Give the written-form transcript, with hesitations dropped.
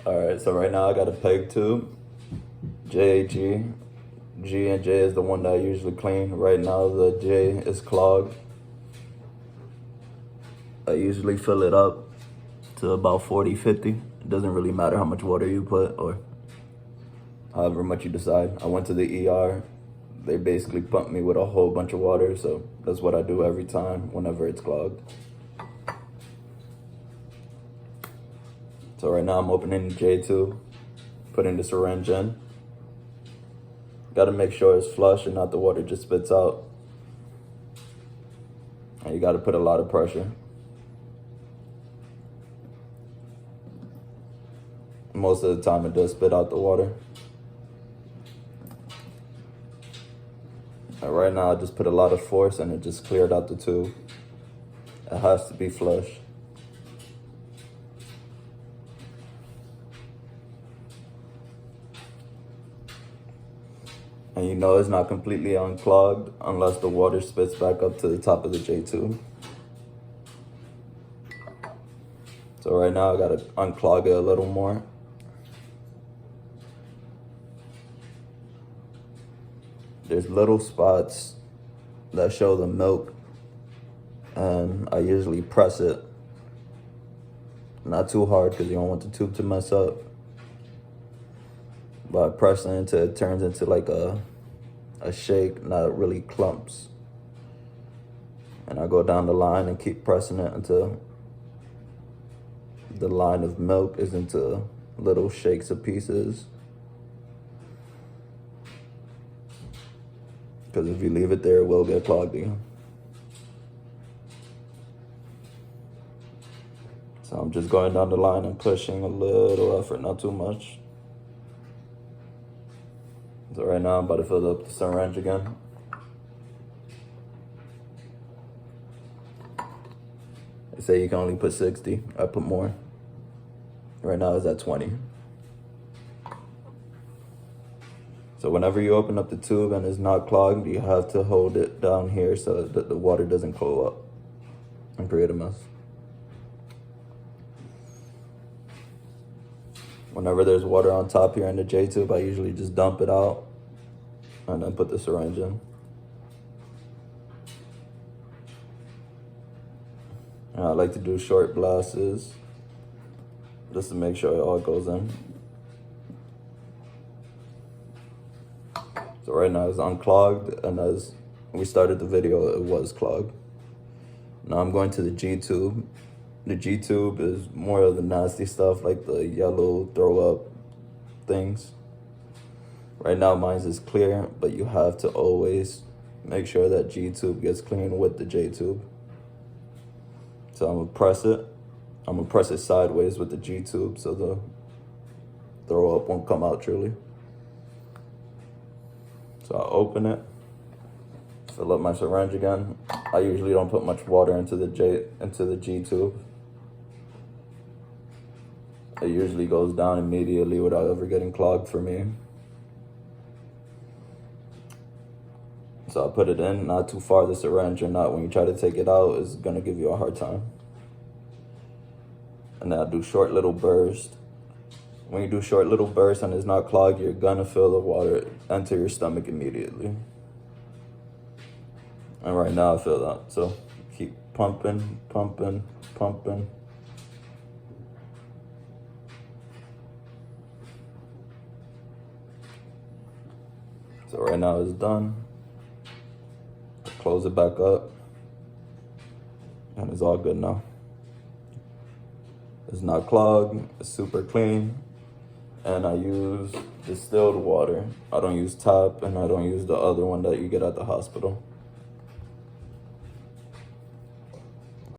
Alright, so right now I got a peg tube, JG. G and J is the one that I usually clean. Right now the J is clogged. I usually fill it up to about 40, 50. It doesn't really matter how much water you put or however much you decide. I went to the ER. They basically pumped me with a whole bunch of water, so that's what I do every time whenever it's clogged. So right now I'm opening the J tube, putting the syringe in. Got to make sure it's flush and not the water just spits out. And you got to put a lot of pressure. Most of the time it does spit out the water. And right now I just put a lot of force and it just cleared out the tube. It has to be flush. And you know it's not completely unclogged unless the water spits back up to the top of the J tube. So right now I gotta unclog it a little more. There's little spots that show the milk, and I usually press it. Not too hard because you don't want the tube to mess up. But pressing until it turns into like a shake, not really clumps. And I go down the line and keep pressing it until the line of milk is into little shakes of pieces. Because if you leave it there, it will get clogged again. So I'm just going down the line and pushing a little effort, not too much. So right now I'm about to fill up the syringe again. They say you can only put 60. I put more. Right now it's at 20. So whenever you open up the tube and it's not clogged, you have to hold it down here so that the water doesn't flow up and create a mess. Whenever there's water on top here in the J tube, I usually just dump it out and then put the syringe in. And I like to do short blasts just to make sure it all goes in. So right now it's unclogged, and as we started the video, it was clogged. Now I'm going to the G tube. The G tube is more of the nasty stuff, like the yellow throw up things. Right now mine is clear, but you have to always make sure that G tube gets clean with the J tube. So I'm gonna press it. I'm gonna press it sideways with the G tube so the throw up won't come out truly. So I'll open it, fill up my syringe again. I usually don't put much water into the G tube. It usually goes down immediately without ever getting clogged for me. So I put it in, not too far the syringe, or not when you try to take it out, it's gonna give you a hard time. And then I do short little bursts. When you do short little bursts and it's not clogged, you're gonna feel the water enter your stomach immediately. And right now I feel that. So keep pumping, pumping, pumping. So right now it's done. Close it back up. And it's all good now. It's not clogged, it's super clean. And I use distilled water. I don't use tap, and I don't use the other one that you get at the hospital.